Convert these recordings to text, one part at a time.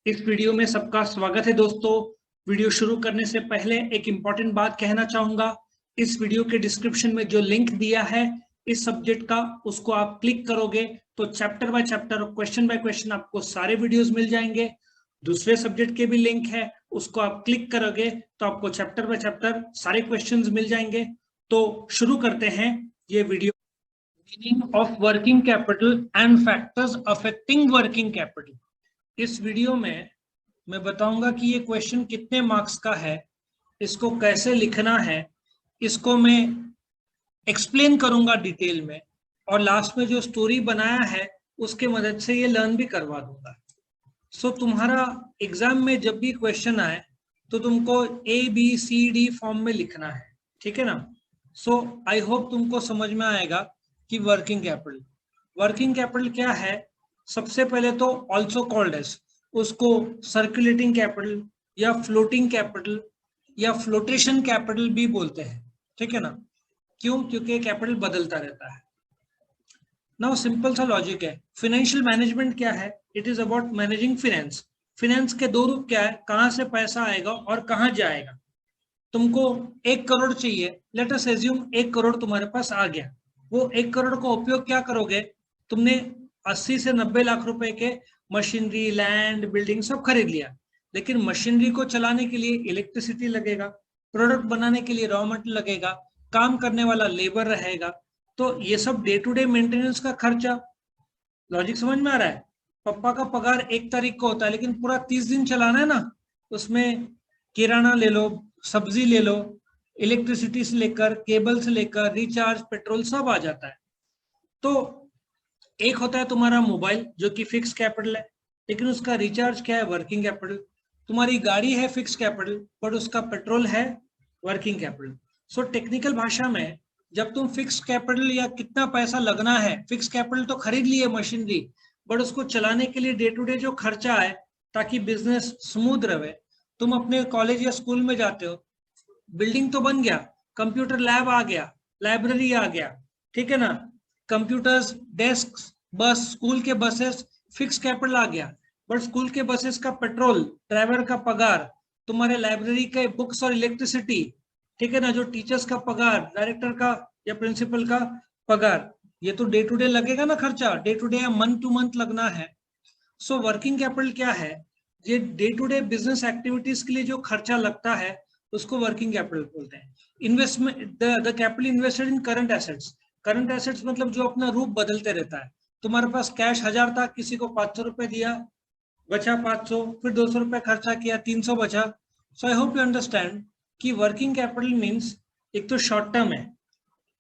इस वीडियो में सबका स्वागत है दोस्तों। वीडियो शुरू करने से पहले एक इंपॉर्टेंट बात कहना चाहूंगा। इस वीडियो के डिस्क्रिप्शन में जो लिंक दिया है इस सब्जेक्ट का, उसको आप क्लिक करोगे तो चैप्टर बाय चैप्टर और क्वेश्चन बाय क्वेश्चन आपको सारे वीडियोस मिल जाएंगे। दूसरे सब्जेक्ट के भी लिंक है, उसको आप क्लिक करोगे तो आपको चैप्टर बाय चैप्टर सारे क्वेश्चंस मिल जाएंगे। तो शुरू करते हैं ये video. Meaning of working capital and factors affecting working capital. इस वीडियो में मैं बताऊंगा कि ये क्वेश्चन कितने मार्क्स का है, इसको कैसे लिखना है, इसको मैं एक्सप्लेन करूंगा डिटेल में, और लास्ट में जो स्टोरी बनाया है उसके मदद से ये लर्न भी करवा दूंगा। सो तुम्हारा एग्जाम में जब भी क्वेश्चन आए तो तुमको ABCD फॉर्म में लिखना है, ठीक है ना। सो आई होप तुमको समझ में आएगा कि वर्किंग कैपिटल क्या है। सबसे पहले तो ऑल्सो कॉल्ड एज, उसको सर्कुलेटिंग कैपिटल या फ्लोटिंग कैपिटल या फ्लोटेशन कैपिटल भी बोलते हैं, ठीक है ना। क्यों? क्योंकि कैपिटल बदलता रहता है। नाउ सिंपल सा लॉजिक है। फाइनेंशियल मैनेजमेंट क्या है? It is about managing finance. Finance के दो रूप क्या है? कहां से पैसा आएगा और कहां जाएगा। तुमको 1 करोड़ चाहिए, लेट अस एज्यूम 1 करोड़ तुम्हारे पास आ गया। वो 1 करोड़ का उपयोग क्या करोगे? तुमने 80 से 90 लाख रुपए के मशीनरी, लैंड, बिल्डिंग सब खरीद लिया, लेकिन मशीनरी को चलाने के लिए इलेक्ट्रिसिटी लगेगा, प्रोडक्ट बनाने के लिए रॉ मटेरियल लगेगा, काम करने वाला लेबर रहेगा। तो ये सब डे टू डे मेंटेनेंस का खर्चा। लॉजिक समझ में आ रहा है? पापा का पगार 1 तारीख को होता है, लेकिन पूरा 30 दिन चलाना है ना, उसमें किराना ले लो, सब्जी ले लो, इलेक्ट्रिसिटी से लेकर, केबल से लेकर, रिचार्ज, पेट्रोल सब आ जाता है। तो एक होता है तुम्हारा मोबाइल जो कि फिक्स कैपिटल है, लेकिन उसका रिचार्ज क्या है? Working capital. तुम्हारी गाड़ी है फिक्स कैपिटल, पर उसका पेट्रोल है वर्किंग कैपिटल। सो टेक्निकल भाषा में जब तुम फिक्स कैपिटल या कितना पैसा लगना है, फिक्स कैपिटल तो खरीद लिए मशीनरी, बट उसको चलाने के लिए डे टू डे जो खर्चा है ताकि बिजनेस स्मूथ रहे। तुम अपने कॉलेज या स्कूल में जाते हो, बिल्डिंग तो बन गया, कंप्यूटर लैब आ गया, लाइब्रेरी आ गया, ठीक है ना, कंप्यूटर्स, डेस्क, बस, स्कूल के बसेस, फिक्स कैपिटल आ गया। बट स्कूल के बसेस का पेट्रोल, ड्राइवर का पगार, तुम्हारे लाइब्रेरी के बुक्स और इलेक्ट्रिसिटी, ठीक है ना, जो टीचर्स का पगार, डायरेक्टर का या प्रिंसिपल का पगार, ये तो डे टू डे लगेगा ना खर्चा, डे टू डे या मंथ टू मंथ लगना है। सो वर्किंग कैपिटल क्या है? ये day to day business activities के लिए जो खर्चा लगता है उसको वर्किंग कैपिटल बोलते हैं। Investment, the capital invested in current assets. Current assets मतलब जो अपना रूप बदलते रहता है। तुम्हारे पास कैश 1000 था, किसी को 500 रुपए दिया, बचा 500, फिर 200 रुपए खर्चा किया, 300 बचा। सो आई होप यू अंडरस्टैंड कि वर्किंग कैपिटल मीन्स एक तो शॉर्ट टर्म है,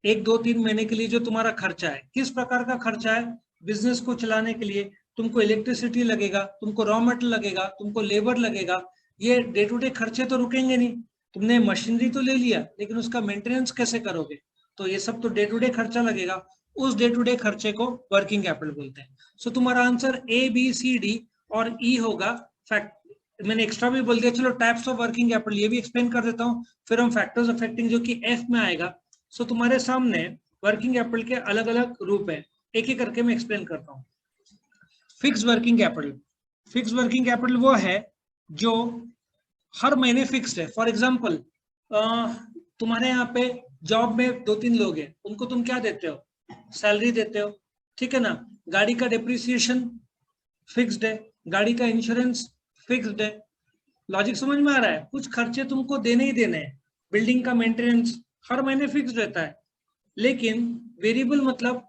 1-2-3 महीने के लिए जो तुम्हारा खर्चा है। किस प्रकार का खर्चा है? बिजनेस को चलाने के लिए तुमको इलेक्ट्रिसिटी लगेगा, तुमको रॉ मटेरियल लगेगा, तुमको लेबर लगेगा। ये डे टू डे खर्चे तो रुकेंगे नहीं। तुमने मशीनरी तो ले लिया, लेकिन उसका मेंटेनेंस कैसे करोगे? तो ये सब तो डे टू डे खर्चा लगेगा। उस डे टू डे खर्चे को वर्किंग कैपिटल बोलते हैं। सो तुम्हारा आंसर ABCD और E होगा। फैक्ट मैंने एक्स्ट्रा भी बोल दिया। चलो टाइप्स ऑफ वर्किंग कैपिटल ये भी एक्सप्लेन कर देता हूँ, फिर हम फैक्टर्स अफेक्टिंग जो कि F में आएगा। सो तुम्हारे सामने वर्किंग कैपिटल के अलग अलग रूप है, एक एक करके मैं एक्सप्लेन करता हूँ। Fix working capital. Fix working capital वो है जो हर महीने फिक्स्ड है। फॉर एग्जांपल, तुम्हारे यहाँ पे जॉब में 2-3 लोग हैं, उनको तुम क्या देते हो? सैलरी देते हो, ठीक है ना। गाड़ी का डिप्रिसिएशन फिक्स्ड है, गाड़ी का इंश्योरेंस फिक्स्ड है। लॉजिक समझ में आ रहा है? कुछ खर्चे तुमको देने ही देने हैं। बिल्डिंग का मेंटेनेंस हर महीने फिक्स्ड रहता है, लेकिन वेरिएबल मतलब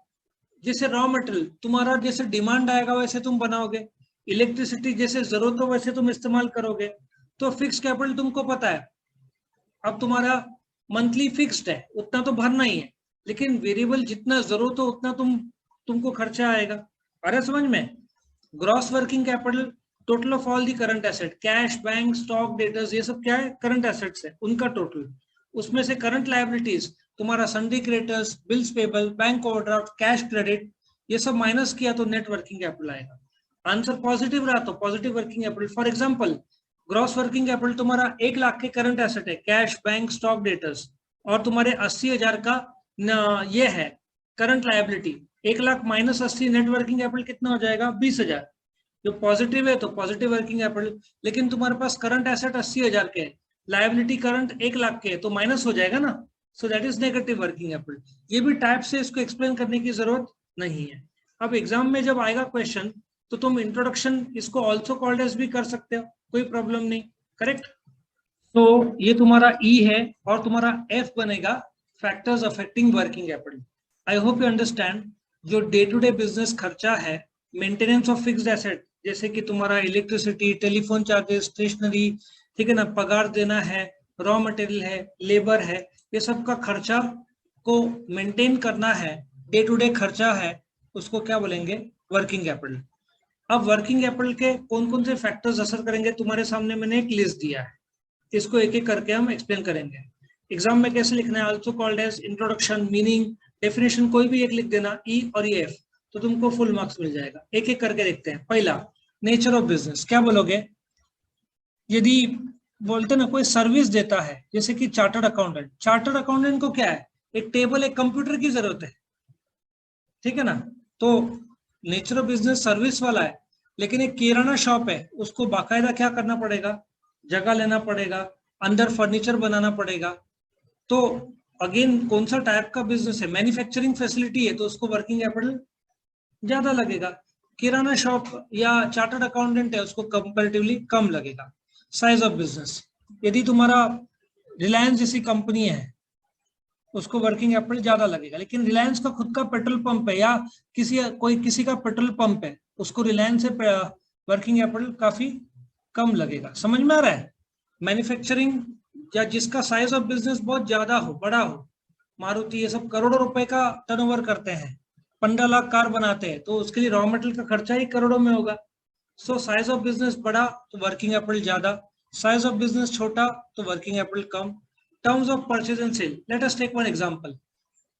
जैसे रॉ मटेरियल तुम्हारा जैसे डिमांड आएगा वैसे तुम बनाओगे, इलेक्ट्रिसिटी जैसे जरूरत हो वैसे तुम इस्तेमाल करोगे। तो फिक्स कैपिटल तुमको पता है, अब तुम्हारा मंथली फिक्स्ड है, उतना तो भरना ही है, लेकिन वेरिएबल जितना जरूरत हो उतना तुमको खर्चा आएगा। अरे समझ में? Gross working capital, total of all the current asset, cash, bank, stock, debtors, ये सब क्या है? करंट एसेट्स है, उनका टोटल। उसमें से करंट लायबिलिटीज तुम्हारा सन्डी creditors, bills payable, bank overdraft, cash credit, ये सब माइनस किया तो नेट वर्किंग कैपिटल आएगा। आंसर पॉजिटिव रहा तो positive working capital. For example, gross working capital तुम्हारा 1 लाख के करंट एसेट है, कैश, बैंक, स्टॉक, डेटर्स, और तुम्हारे 80,000 का ये है current liability. 1 lakh minus 80, net working capital कितना हो जाएगा? 20,000। जो पॉजिटिव है तो पॉजिटिव वर्किंग कैपिटल, लेकिन तुम्हारे पास करंट एसेट 80,000 के, लायबिलिटी करंट 1 लाख के, तो माइनस हो जाएगा ना, so that is negative working capital. ये भी टाइप से इसको एक्सप्लेन करने की जरूरत नहीं है। अब एग्जाम में जब आएगा क्वेश्चन तो तुम इंट्रोडक्शन इसको ऑल्सो कॉल्ड एज भी कर सकते हो, कोई प्रॉब्लम नहीं, करेक्ट। तो ये तुम्हारा ई है और तुम्हारा एफ बनेगा factors affecting working capital. I hope you understand. जो डे टू डे बिजनेस खर्चा है, मेंटेनेंस ऑफ फिक्स्ड एसेट, जैसे कि तुम्हारा इलेक्ट्रिसिटी, टेलीफोन चार्जेस, स्टेशनरी, ठीक है ना, पगार देना है, रॉ मटेरियल है, लेबर है, ये सब का खर्चा को मेंटेन करना है, डे टू डे खर्चा है, उसको क्या बोलेंगे, वर्किंग कैपिटल। अब वर्किंग कैपिटल के कौन कौन से फैक्टर्स असर करेंगे तुम्हारे सामने मैंने एक लिस्ट दिया है, इसको एक एक करके हम एक्सप्लेन करेंगे। एग्जाम में कैसे लिखना है, also called as, introduction, meaning, definition, कोई भी एक लिख देना, ई और एफ, तो तुमको फुल मार्क्स मिल जाएगा। एक एक करके देखते हैं। पहला, नेचर ऑफ बिजनेस, क्या बोलोगे? यदि बोलते ना कोई सर्विस देता है, जैसे कि चार्टर्ड अकाउंटेंट, चार्टर्ड अकाउंटेंट को क्या है, एक टेबल, एक कंप्यूटर की जरूरत है, ठीक है ना। तो नेचर ऑफ बिजनेस सर्विस वाला है, लेकिन एक किराना शॉप है, उसको बाकायदा क्या करना पड़ेगा, जगह लेना पड़ेगा, अंदर फर्नीचर बनाना पड़ेगा। तो अगेन कौन सा टाइप का बिजनेस है, मैन्युफैक्चरिंग फैसिलिटी है, तो उसको वर्किंग कैपिटल ज्यादा लगेगा। किराना शॉप या चार्टर्ड अकाउंटेंट है, उसको कंपैरेटिवली कम लगेगा। साइज ऑफ बिजनेस, यदि तुम्हारा रिलायंस जैसी कंपनी है, उसको वर्किंग कैपिटल ज्यादा लगेगा, लेकिन रिलायंस का खुद का पेट्रोल पंप है, या किसी का पेट्रोल पंप है, उसको रिलायंस से वर्किंग कैपिटल काफी कम लगेगा। समझ में आ रहा है? मैन्युफैक्चरिंग या जिसका साइज ऑफ बिजनेस बहुत ज्यादा हो, बड़ा हो, मारुति ये सब करोड़ों रुपए का टर्नओवर करते हैं, 15 लाख कार बनाते हैं, तो उसके लिए रॉ मटेरियल का खर्चा ही करोड़ों में होगा। सो साइज ऑफ बिजनेस बड़ा तो वर्किंग कैपिटल ज्यादा, साइज ऑफ बिजनेस छोटा तो वर्किंग कैपिटल कम। Terms of purchase and sale, let us take one example.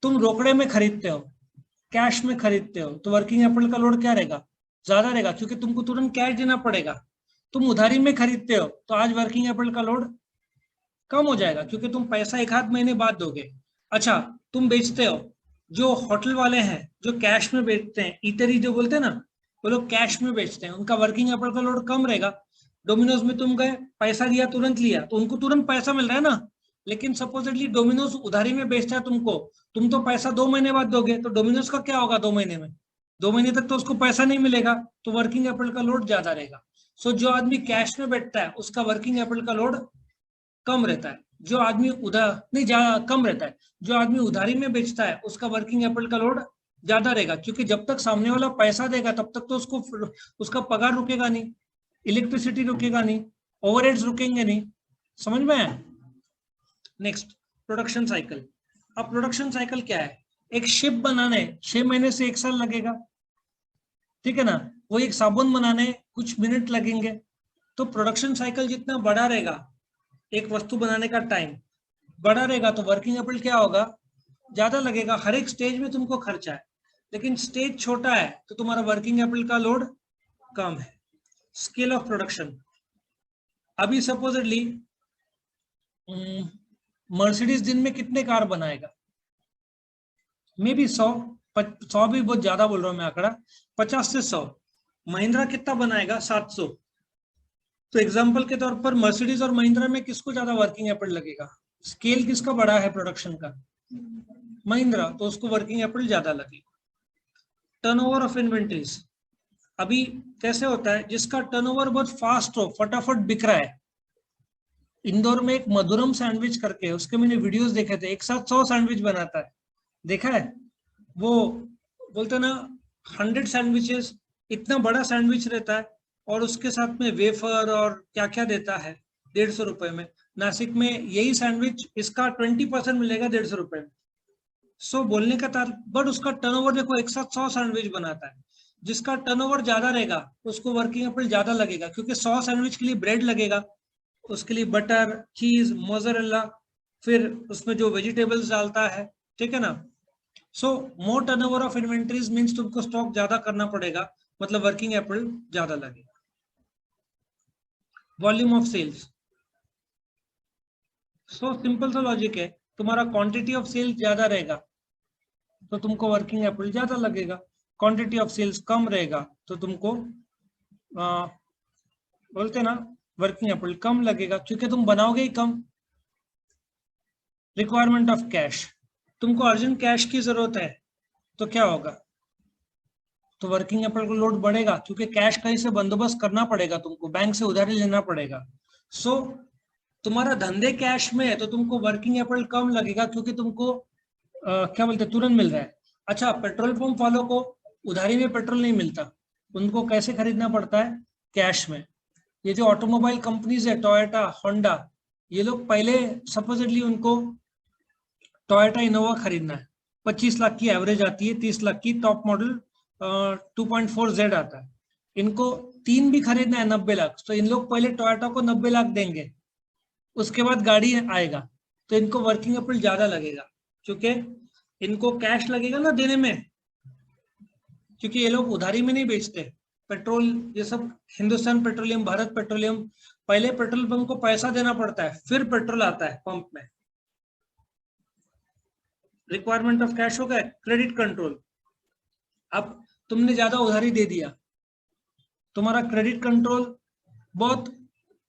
तुम रोकड़े में खरीदते हो, कैश में खरीदते हो, तो वर्किंग कैपिटल का लोड क्या रहेगा, ज्यादा रहेगा, क्योंकि तुमको तुरंत कैश देना पड़ेगा। तुम उधारी में खरीदते हो तो आज वर्किंग कैपिटल का लोड कम हो जाएगा, क्योंकि तुम पैसा एक आध महीने बाद दोगे। अच्छा, तुम बेचते हो, जो होटल वाले हैं जो कैश में बेचते हैं, ईटरी जो बोलते हैं ना, वो लोग कैश में बेचते हैं, उनका वर्किंग कैपिटल का लोड कम रहेगा। डोमिनोज में तुम गए, पैसा दिया, तुरंत लिया, तो उनको तुरंत पैसा मिल रहा है ना। लेकिन सपोजिटली डोमिनोज उधारी में बेचता है तुमको, तुम तो पैसा 2 महीने बाद दोगे, तो डोमिनोज का क्या होगा 2 महीने में, 2 महीने तक तो उसको पैसा नहीं मिलेगा, तो वर्किंग कैपिटल का लोड ज्यादा रहेगा। सो जो आदमी कैश में बैठता है उसका वर्किंग कैपिटल का लोड कम रहता है, जो आदमी उधार नहीं ज्यादा कम रहता है, जो आदमी उधारी में बेचता है उसका वर्किंग कैपिटल का लोड ज्यादा रहेगा, क्योंकि जब तक सामने वाला पैसा देगा तब तक तो उसको उसका पगार रुकेगा नहीं, इलेक्ट्रिसिटी रुकेगा नहीं, ओवरहेड्स रुकेंगे नहीं। समझ में आया? Next, production cycle. अब प्रोडक्शन साइकिल क्या है, एक शिप बनाने 6 महीने से 1 साल लगेगा, ठीक है ना। वो एक साबुन बनाने कुछ मिनट लगेंगे। तो प्रोडक्शन साइकिल जितना बड़ा रहेगा, एक वस्तु बनाने का टाइम बड़ा रहेगा, तो वर्किंग कैपिटल क्या होगा, ज्यादा लगेगा। हर एक स्टेज में तुमको खर्चा है, लेकिन स्टेज छोटा है तो तुम्हारा वर्किंग कैपिटल का लोड कम है। स्केल ऑफ प्रोडक्शन, अभी सपोजिटली मर्सिडीज दिन में कितने कार बनाएगा, मे बी 100 भी बहुत ज्यादा बोल रहा हूं मैं आंकड़ा, 50 से 100। महिंद्रा कितना बनाएगा, 700। तो एग्जांपल के तौर पर मर्सिडीज और महिंद्रा में किसको ज्यादा वर्किंग कैपिटल लगेगा, स्केल किसका बड़ा है प्रोडक्शन का, महिंद्रा, तो उसको वर्किंग कैपिटल ज्यादा लगेगा। टर्नओवर ऑफ इन्वेंटरीज, अभी कैसे होता है, जिसका टर्नओवर बहुत फास्ट हो, फटाफट बिक रहा है। इंदौर में एक मधुरम सैंडविच करके, उसके मैंने वीडियोस देखे थे, एक साथ 100 सैंडविच बनाता है, देखा है? वो बोलते ना 100 सैंडविचेस, इतना बड़ा सैंडविच रहता है, और उसके साथ में वेफर और क्या क्या देता है 150 रुपए में। नासिक में यही सैंडविच इसका 20% मिलेगा 150 रुपए में। सो बोलने का तार, बट उसका टर्नओवर देखो, एक साथ 100 सैंडविच बनाता है। जिसका टर्नओवर ज्यादा रहेगा उसको वर्किंग कैपिटल ज्यादा लगेगा, क्योंकि 100 सैंडविच के लिए ब्रेड लगेगा, उसके लिए बटर, चीज, मोज़रेला, फिर उसमें जो वेजिटेबल्स डालता है, ठीक है ना। So more turnover of inventories means तुमको स्टॉक ज्यादा करना पड़ेगा, मतलब वर्किंग कैपिटल ज्यादा लगेगा। Volume of sales, so simple सा लॉजिक है, तुम्हारा क्वांटिटी ऑफ सेल्स ज्यादा रहेगा तो तुमको वर्किंग कैपिटल ज्यादा लगेगा, क्वांटिटी ऑफ सेल्स कम रहेगा तो तुमको बोलते ना वर्किंग कैपिटल कम लगेगा क्योंकि तुम बनाओगे ही कम। रिक्वायरमेंट ऑफ कैश, तुमको अर्जेंट कैश की जरूरत है तो क्या होगा, तो वर्किंग कैपिटल का लोड बढ़ेगा क्योंकि कैश कहीं से बंदोबस्त करना पड़ेगा, तुमको बैंक से उधारी लेना पड़ेगा। सो तुम्हारा धंधे कैश में है तो तुमको वर्किंग कैपिटल कम लगेगा क्योंकि तुमको क्या बोलते हैं तुरंत मिल रहा है। अच्छा, पेट्रोल पंप वालों को उधारी में पेट्रोल नहीं मिलता, उनको कैसे खरीदना पड़ता है, कैश में। ये जो ऑटोमोबाइल कंपनीज है टोयोटा होंडा, ये लोग पहले सपोजिटली उनको टोयोटा इनोवा खरीदना है, 25 लाख की एवरेज आती है, 30 लाख की टॉप मॉडल 2.4Z आता है। इनको 3 भी खरीदना है 90 लाख, तो इन लोग पहले टोयोटा को 90 लाख देंगे, उसके बाद गाड़ी आएगा, तो इनको वर्किंग कैपिटल ज्यादा लगेगा क्योंकि इनको कैश लगेगा ना देने में, क्योंकि ये लोग उधारी में नहीं बेचते। पेट्रोल ये सब हिंदुस्तान पेट्रोलियम, भारत पेट्रोलियम, पहले पेट्रोल पंप को पैसा देना पड़ता है फिर पेट्रोल आता है पंप में। रिक्वायरमेंट ऑफ कैश हो गया। क्रेडिट कंट्रोल, अब तुमने ज्यादा उधारी दे दिया, तुम्हारा क्रेडिट कंट्रोल बहुत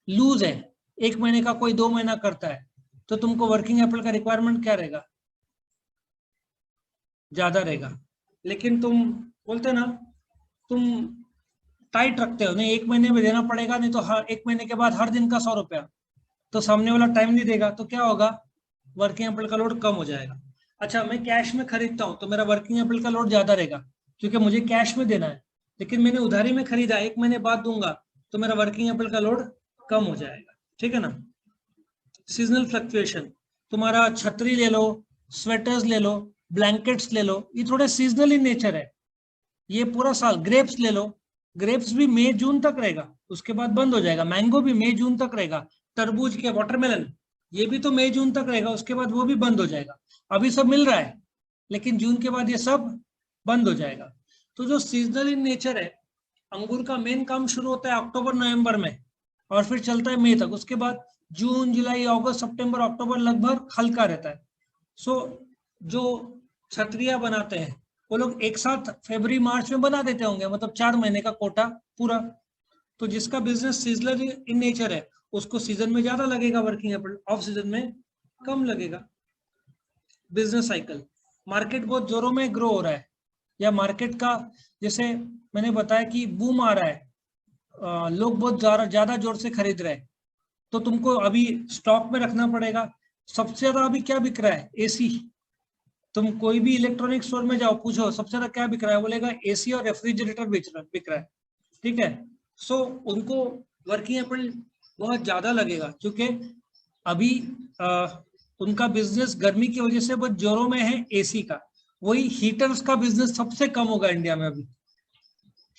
लूज है, 1 महीने का कोई 2 महीना करता है, तो तुमको वर्किंग कैपिटल का रिक्वायरमेंट क्या रहेगा, ज्यादा रहेगा। लेकिन तुम बोलते ना तुम टाइट रखते हो, नहीं 1 महीने में देना पड़ेगा, नहीं तो हर 1 महीने के बाद हर दिन का 100 रुपया, तो सामने वाला टाइम नहीं देगा, तो क्या होगा, वर्किंग कैपिटल का लोड कम हो जाएगा। अच्छा, मैं कैश में खरीदता हूँ तो मेरा वर्किंग कैपिटल का लोड ज्यादा रहेगा क्योंकि मुझे कैश में देना है, लेकिन मैंने उधारी में खरीदा 1 महीने बाद दूंगा तो मेरा वर्किंग कैपिटल का लोड कम हो जाएगा। ठीक है ना। सीजनल फ्लक्चुएशन, तुम्हारा छतरी ले लो, स्वेटर्स ले लो, ब्लैंकेट्स ले लो, ये थोड़े सीजनल इन नेचर है, ये पूरा साल। ग्रेप्स ले लो, ग्रेप्स भी मई जून तक रहेगा, उसके बाद बंद हो जाएगा। मैंगो भी मई जून तक रहेगा। तरबूज के वाटरमेलन, ये भी तो मई जून तक रहेगा, उसके बाद वो भी बंद हो जाएगा। अभी सब मिल रहा है लेकिन जून के बाद ये सब बंद हो जाएगा। तो जो सीजनल इन नेचर है, अंगूर का मेन काम शुरू होता है अक्टूबर नवंबर में और फिर चलता है मई तक, उसके बाद जून जुलाई अगस्त सितंबर अक्टूबर लगभग हल्का रहता है। सो जो छतरियां बनाते हैं वो लोग एक साथ फरवरी मार्च में बना देते होंगे, मतलब 4 महीने का कोटा पूरा। तो जिसका बिजनेस सीजनल इन नेचर है उसको सीजन में ज्यादा लगेगा वर्किंग कैपिटल, ऑफ सीजन में कम लगेगा। बिजनेस साइकिल, मार्केट बहुत जोरों में ग्रो हो रहा है या मार्केट का, जैसे मैंने बताया कि बूम आ रहा है, लोग बहुत ज्यादा जोर से खरीद रहे हैं, तो तुमको अभी स्टॉक में रखना पड़ेगा। सबसे ज्यादा अभी क्या बिक रहा है, एसी। तुम कोई भी इलेक्ट्रॉनिक स्टोर में जाओ, पूछो सबसे ज्यादा क्या बिक रहा है, बोलेगा एसी और रेफ्रिजरेटर बिक रहा है। ठीक है। सो उनको वर्किंग कैपिटल बहुत ज्यादा लगेगा क्योंकि अभी उनका बिजनेस गर्मी की वजह से बहुत जोरों में है एसी का। वही हीटर्स का बिजनेस सबसे कम होगा इंडिया में अभी।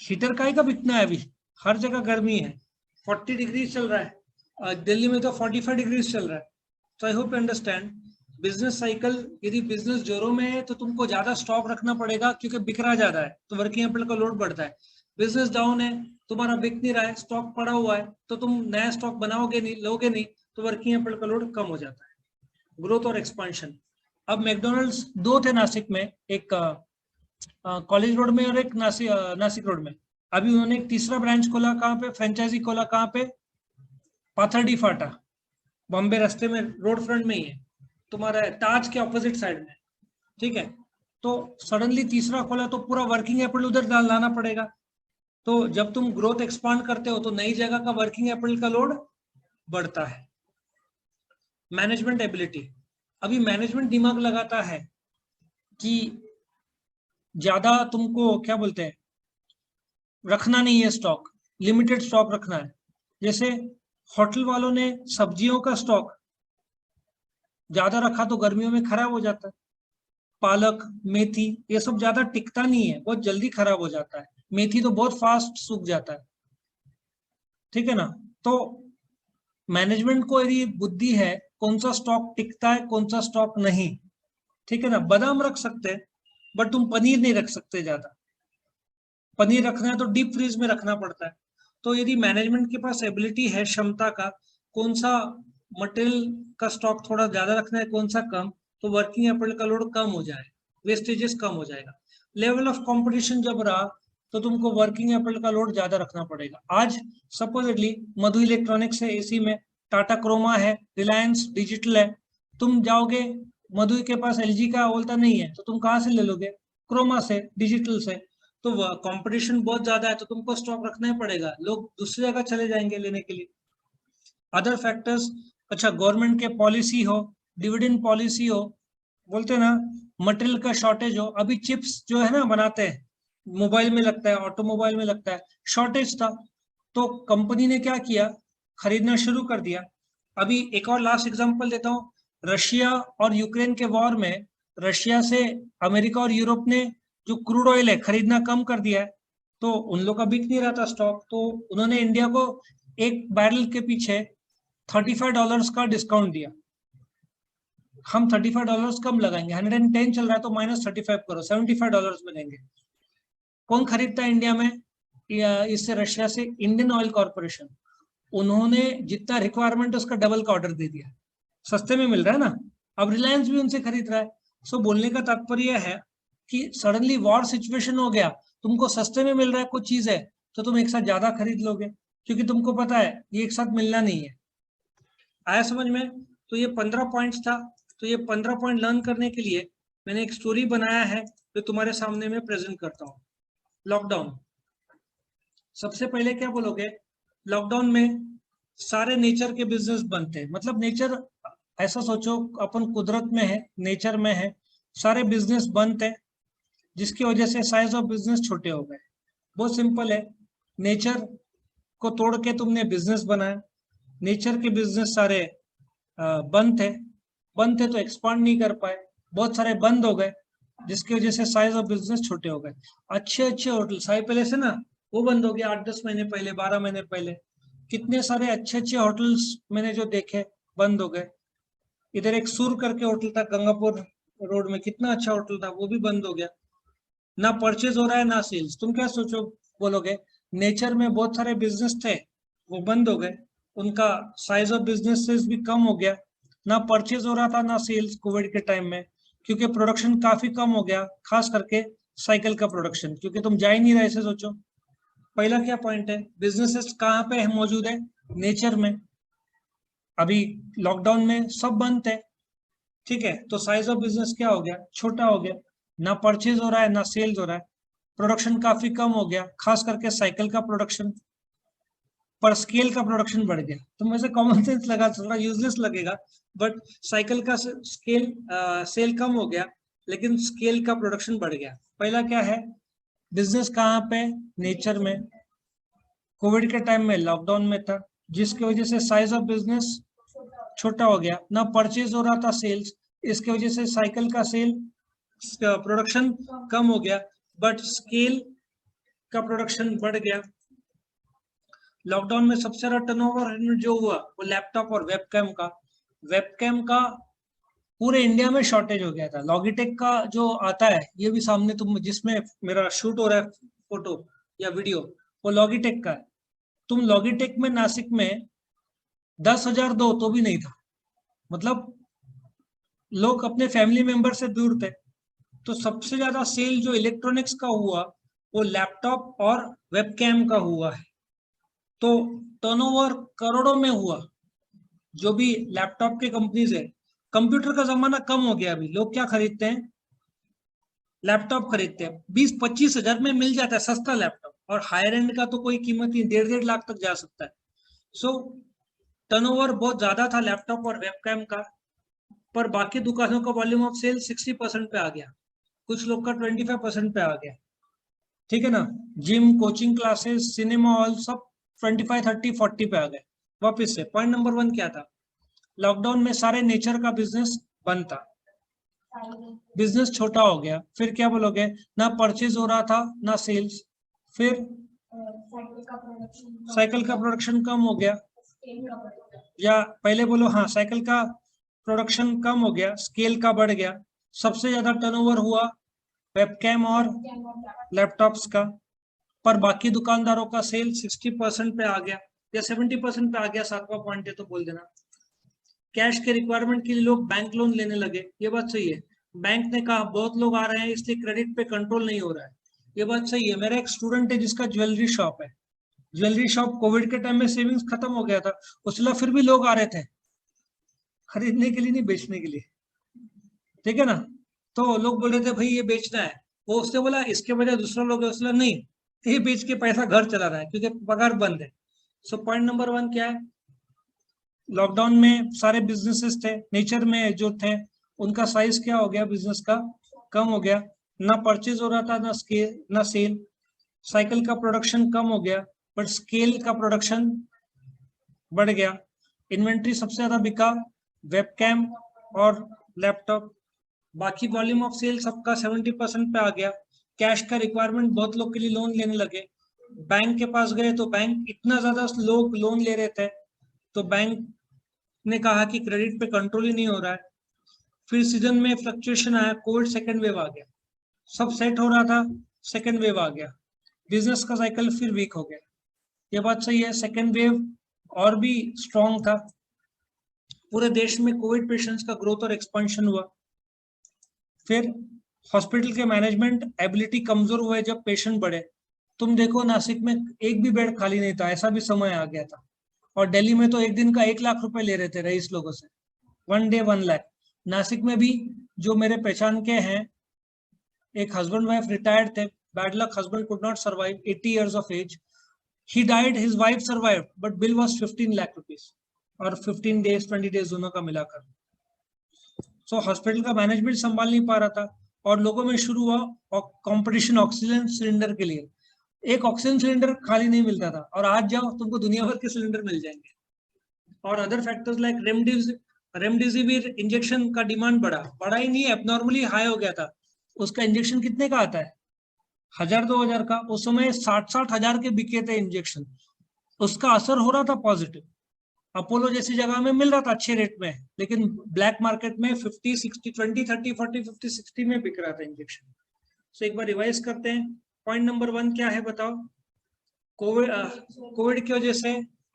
हीटर का ही का बिकना है, अभी हर जगह गर्मी है, 40 डिग्री चल रहा है, दिल्ली में तो 45 डिग्री चल रहा है। तो I hope you understand business cycle. यदि बिजनेस जोरों में है तो तुमको ज्यादा स्टॉक रखना पड़ेगा क्योंकि बिक रहा ज्यादा है, तो वर्किंग कैपिटल का लोड बढ़ता है। बिजनेस डाउन है, तुम्हारा बिक नहीं रहा है, स्टॉक पड़ा हुआ है, तो तुम नया स्टॉक बनाओगे नहीं, लोगे नहीं, तो वर्किंग कैपिटल का लोड कम हो जाता है। ग्रोथ और एक्सपांशन, अब मैकडोनल्ड्स 2 थे नासिक में, एक कॉलेज रोड में और एक नासिक रोड में। अभी उन्होंने एक तीसरा ब्रांच खोला, कहाँ पे, फ्रेंचाइजी खोला, कहाँ पे, पाथरडी फाटा, बॉम्बे रास्ते में, रोड फ्रंट में ही है, तुम्हारा ताज के ऑपोजिट साइड में। ठीक है। तो सडनली तीसरा खोला तो पूरा वर्किंग कैपिटल उधर लाना पड़ेगा। तो जब तुम ग्रोथ एक्सपांड करते हो तो नई जगह का वर्किंग कैपिटल का लोड बढ़ता है। मैनेजमेंट एबिलिटी, अभी मैनेजमेंट दिमाग लगाता है कि ज्यादा तुमको क्या बोलते हैं रखना नहीं है स्टॉक, लिमिटेड स्टॉक रखना है। जैसे होटल वालों ने सब्जियों का स्टॉक ज्यादा रखा तो गर्मियों में खराब हो जाता है। पालक, मेथी, ये सब ज्यादा टिकता नहीं है, बहुत जल्दी खराब हो जाता है। मेथी तो बहुत फास्ट सूख जाता है। ठीक है ना। तो मैनेजमेंट को यदि बुद्धि है कौन सा स्टॉक टिकता है कौन सा स्टॉक नहीं, ठीक है ना। बादाम रख सकते हैं बट तुम पनीर नहीं रख सकते ज्यादा, पनीर रखना है तो डीप फ्रीज में रखना पड़ता है। तो यदि मैनेजमेंट के पास एबिलिटी है, क्षमता का, कौन सा मटेरियल का स्टॉक थोड़ा ज्यादा रखना है कौन सा कम, तो वर्किंग कैपिटल का लोड कम हो जाए, वेस्टेजेस कम हो जाएगा। लेवल ऑफ कंपटीशन जब रहा तो तुमको वर्किंग कैपिटल का लोड ज्यादा रखना पड़ेगा। आज सपोजिटली मधु इलेक्ट्रॉनिक्स है, एसी में टाटा क्रोमा है, रिलायंस डिजिटल है, तुम जाओगे मधु के पास एलजी का बोलता नहीं है, तो तुम कहाँ से ले लोगे? क्रोमा से, डिजिटल से। तो कंपटीशन बहुत ज्यादा है, तो तुमको स्टॉक रखना ही पड़ेगा, लोग दूसरी जगह चले जाएंगे लेने के लिए। अदर फैक्टर्स, अच्छा गवर्नमेंट के पॉलिसी हो, डिविडेंड पॉलिसी हो, बोलते हैं ना मटेरियल का शॉर्टेज हो, अभी चिप्स जो है ना बनाते हैं, मोबाइल में लगता है, ऑटोमोबाइल में लगता है, शॉर्टेज था, तो कंपनी ने क्या किया, खरीदना शुरू कर दिया। अभी एक और लास्ट एग्जांपल देता हूँ, रशिया और यूक्रेन के वॉर में रशिया से अमेरिका और यूरोप ने जो क्रूड ऑयल है खरीदना कम कर दिया है, तो उन लोग का बिक नहीं रहा था स्टॉक, तो उन्होंने इंडिया को एक बैरल के पीछे $35 का डिस्काउंट दिया। हम $35 कम लगाएंगे, 110 चल रहा है तो -35 करो, $75 में देंगे। कौन खरीदता है इंडिया में इससे? रशिया से इंडियन ऑयल कॉर्पोरेशन। उन्होंने जितना रिक्वायरमेंट उसका डबल का ऑर्डर दे दिया, सस्ते में मिल रहा है ना। अब रिलायंस भी उनसे खरीद रहा है। सो बोलने का तात्पर्य है कि सडनली वॉर सिचुएशन हो गया, तुमको सस्ते में मिल रहा है कुछ चीज है, तो तुम एक साथ ज्यादा खरीद लोगे, क्योंकि तुमको पता है ये एक साथ मिलना नहीं है। आया समझ में? तो ये 15 पॉइंट्स था। तो ये 15 पॉइंट लर्न करने के लिए मैंने एक स्टोरी बनाया है जो तुम्हारे सामने मैं प्रेजेंट करता हूँ। लॉकडाउन, सबसे पहले क्या बोलोगे? लॉकडाउन में सारे नेचर के बिजनेस बनते हैं, मतलब नेचर, ऐसा सोचो अपन कुदरत में है, नेचर में है, सारे बिजनेस बंद है, जिसकी वजह से साइज ऑफ बिजनेस छोटे हो गए। बहुत सिंपल है, नेचर को तोड़ के तुमने बिजनेस बनाया, नेचर के बिजनेस सारे बंद थे तो एक्सपांड नहीं कर पाए, बहुत सारे बंद हो गए, जिसकी वजह से साइज ऑफ बिजनेस छोटे हो गए। अच्छे अच्छे होटल, साई पहले से ना वो बंद हो गया 8-10 महीने पहले, 12 महीने पहले। कितने सारे अच्छे अच्छे होटल्स मैंने जो देखे बंद हो गए। इधर एक सुर करके होटल था गंगापुर रोड में, कितना अच्छा होटल था, वो भी बंद हो गया। ना परचेज हो रहा है ना सेल्स। तुम क्या सोचो बोलोगे? नेचर में बहुत सारे बिजनेस थे, वो बंद हो गए, उनका साइज ऑफ बिजनेसेस भी कम हो गया, ना परचेज हो रहा था ना सेल्स कोविड के टाइम में, क्योंकि प्रोडक्शन काफी कम हो गया, खास करके साइकिल का प्रोडक्शन, क्योंकि तुम जा ही नहीं रहे। ऐसे सोचो, पहला क्या पॉइंट है, बिजनेसेस कहाँ पे मौजूद है? नेचर में। अभी लॉकडाउन में सब बंद थे, ठीक है, तो साइज ऑफ बिजनेस क्या हो गया? छोटा हो गया, ना परचेज हो रहा है ना सेल्स हो रहा है, प्रोडक्शन काफी कम हो गया, खास करके साइकिल का प्रोडक्शन। पर स्केल का प्रोडक्शन बढ़ गया। तुम ऐसे कॉमन सेंस लगा, थोड़ा यूजलेस लगेगा, बट साइकिल का स्केल सेल कम हो गया, लेकिन स्केल का प्रोडक्शन बढ़ गया। पहला क्या है, बिजनेस कहाँ पे? नेचर में। कोविड के टाइम में लॉकडाउन में था, जिसकी वजह से साइज ऑफ बिजनेस छोटा हो गया, ना परचेज हो रहा था सेल्स, इसकी वजह से साइकिल का सेल प्रोडक्शन कम हो गया, बट स्केल का प्रोडक्शन बढ़ गया। लॉकडाउन में सबसे ज्यादा टर्नओवर जो हुआ वो लैपटॉप और वेबकैम का पूरे इंडिया में शॉर्टेज हो गया था। लॉगिटेक का जो आता है, ये भी सामने तुम जिसमें मेरा शूट हो रहा है फोटो या वीडियो, वो लॉगिटेक का है। तुम लॉगिटेक में नासिक में 10,000 दो तो भी नहीं था, मतलब लोग अपने फैमिली मेंबर से दूर थे। तो सबसे ज्यादा सेल जो इलेक्ट्रॉनिक्स का हुआ वो लैपटॉप और वेबकैम का हुआ है। तो टर्नओवर करोड़ों में हुआ। जो भी लैपटॉप के कंपनीज है, कंप्यूटर का जमाना कम हो गया, अभी लोग क्या खरीदते हैं? लैपटॉप खरीदते हैं, 20-25 हजार में मिल जाता है सस्ता लैपटॉप, और हायर एंड का तो कोई कीमत ही 1.5 लाख तक जा सकता है। सो टर्नओवर बहुत ज्यादा था लैपटॉप और वेबकैम का, पर बाकी दुकानों का वॉल्यूम ऑफ सेल 60% पे आ गया, कुछ लोग का 25% पे आ गया, ठीक है ना। Gym, coaching classes, cinema hall सब 25, 30, 40 पे आ गए। वापिस से पॉइंट नंबर 1 क्या था? लॉकडाउन में सारे नेचर का बिजनेस बंद था, बिजनेस छोटा हो गया। फिर क्या बोलोगे? ना परचेज हो रहा था ना सेल्स, फिर साइकिल का प्रोडक्शन कम हो गया, या पहले बोलो, हाँ साइकिल का प्रोडक्शन कम हो गया, स्केल का बढ़ गया। सबसे ज्यादा टर्नओवर हुआ वेबकैम और लैपटॉप्स का, पर बाकी दुकानदारों का सेल 60% पे आ गया या 70% पे आ गया। 7वां पॉइंट है तो बोल देना। कैश के रिक्वायरमेंट के लिए लोग बैंक लोन लेने लगे, ये बात सही है। बैंक ने कहा बहुत लोग आ रहे हैं इसलिए क्रेडिट पे कंट्रोल नहीं हो रहा है, ये बात सही है। मेरा एक स्टूडेंट है जिसका ज्वेलरी शॉप है, ज्वेलरी शॉप कोविड के टाइम में सेविंग्स खत्म हो गया था, उसला फिर भी लोग आ रहे थे खरीदने के लिए, नहीं बेचने के लिए, ठीक है ना। तो लोग बोल रहे थे भाई ये बेचना है, वो उसने बोला इसके बजाय दूसरा लोग है, उसने नहीं, ये बेच के पैसा घर चला रहा है क्योंकि पगार बंद है। सो पॉइंट नंबर 1 क्या है, लॉकडाउन में सारे बिजनेसेस थे, नेचर में जो थे उनका साइज क्या हो गया, बिजनेस का कम हो गया, ना परचेज हो रहा था ना स्केल ना सेल, साइकिल का प्रोडक्शन कम हो गया बट स्केल का प्रोडक्शन बढ़ गया, इन्वेंट्री सबसे ज्यादा बिका वेबकैम और लैपटॉप, बाकी वॉल्यूम ऑफ सेल सबका 70% पे आ गया, कैश का रिक्वायरमेंट बहुत लोग के लिए लोन लेने लगे, बैंक के पास गए तो बैंक इतना ज्यादा लोग लोन ले रहे थे तो बैंक ने कहा कि क्रेडिट पे कंट्रोल ही नहीं हो रहा है। फिर सीजन में फ्लक्चुएशन आया, कोविड सेकेंड वेव आ गया, सब सेट हो रहा था, सेकेंड वेव आ गया, बिजनेस का साइकिल फिर वीक हो गया। ये बात सही है, सेकेंड वेव और भी स्ट्रॉन्ग था, पूरे देश में कोविड पेशेंट्स का ग्रोथ और एक्सपेंशन हुआ। फिर हॉस्पिटल के मैनेजमेंट एबिलिटी कमजोर हुए जब पेशेंट बढ़े, तुम देखो नासिक में एक भी बेड खाली नहीं था, ऐसा भी समय आ गया था, और दिल्ली में तो एक दिन का 1 लाख रुपए ले रहे थे रईस लोगों से, 1 डे 1 लाख। नासिक में भी जो मेरे पहचान के हैं, एक हस्बैंड वाइफ रिटायर्ड थे, bad luck husband could not survive, 80 years of age, he died, his wife survived, but bill was 15 lakh rupees, और 15 days 20 days दोनों का मिलाकर। सो हॉस्पिटल का मैनेजमेंट संभाल नहीं पा रहा था, और लोगों में शुरू हुआ कंपटीशन ऑक्सीजन सिलेंडर के लिए, एक ऑक्सीजन सिलेंडर खाली नहीं मिलता था, और आज जाओ तुमको दुनिया भर के सिलेंडर मिल जाएंगे। और other factors like remdesivir injection का डिमांड बढ़ा ही नहीं, एबनॉर्मली हाई हो गया था, उसका इंजेक्शन कितने का आता है, 1000-2000 का, उस समय 60-60 हजार के बिके थे इंजेक्शन, उसका असर हो रहा था पॉजिटिव, अपोलो जैसी जगह में मिल रहा था अच्छे रेट में, लेकिन ब्लैक मार्केट में 50, 60, 20, 30, 40, 50, 60 में बिक रहा था इंजेक्शन। सो एक बार रिवाइज करते हैं, पॉइंट नंबर 1 क्या है बताओ, कोविड की वजह से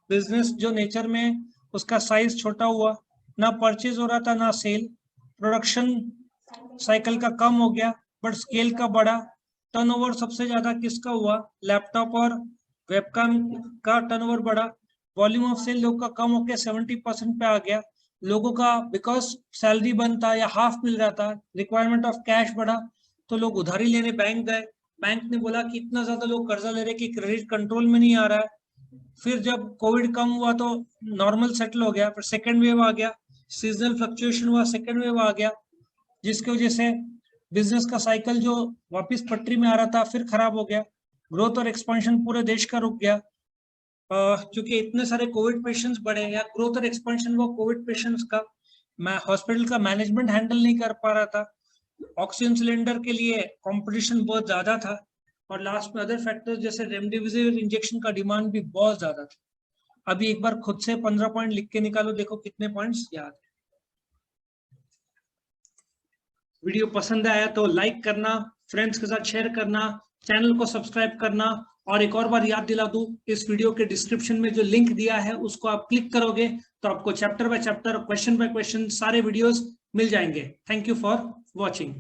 बिजनेस जो नेचर में उसका साइज छोटा हुआ, ना परचेज हो रहा था ना सेल, प्रोडक्शन साइकिल का कम हो गया बट स्केल का बढ़ा, टर्नओवर सबसे ज्यादा किसका हुआ, लैपटॉप और वेबकैम का टर्नओवर बढ़ा, वॉल्यूम ऑफ सेल लोग का कम होकर 70% पे आ गया, लोगों का बिकॉज सैलरी बंद था या हाफ मिल रहा था, रिक्वायरमेंट ऑफ कैश बढ़ा, तो लोग उधारी लेने बैंक गए, बैंक ने बोला कि इतना ज्यादा लोग कर्जा ले रहे कि क्रेडिट कंट्रोल में नहीं आ रहा है। फिर जब कोविड कम हुआ तो नॉर्मल सेटल हो गया, फिर सेकेंड वेव आ गया, सीजनल फ्लक्चुएशन हुआ, सेकेंड वेव आ गया, जिसकी वजह से बिजनेस का साइकिल जो वापस पटरी में आ रहा था फिर खराब हो गया, ग्रोथ और एक्सपेंशन पूरे देश का रुक गया, क्योंकि इतने सारे कोविड पेशेंट्स बढ़े, या ग्रोथ और एक्सपेंशन वो कोविड पेशेंट्स का हॉस्पिटल का मैनेजमेंट हैंडल नहीं कर पा रहा था, ऑक्सीजन सिलेंडर के लिए कंपटीशन बहुत ज्यादा था, और लास्ट में अदर फैक्टर्स जैसे रेमडेसिविर इंजेक्शन का डिमांड भी बहुत ज्यादा था। अभी एक बार खुद से 15 पॉइंट लिख के निकालो, देखो कितने पॉइंट्स याद है। वीडियो पसंद आया तो लाइक करना, फ्रेंड्स के साथ शेयर करना, चैनल को सब्सक्राइब करना, और एक और बार याद दिला दूं, इस वीडियो के डिस्क्रिप्शन में जो लिंक दिया है उसको आप क्लिक करोगे तो आपको chapter by chapter, question by question सारे वीडियोस मिल जाएंगे। Thank you for watching.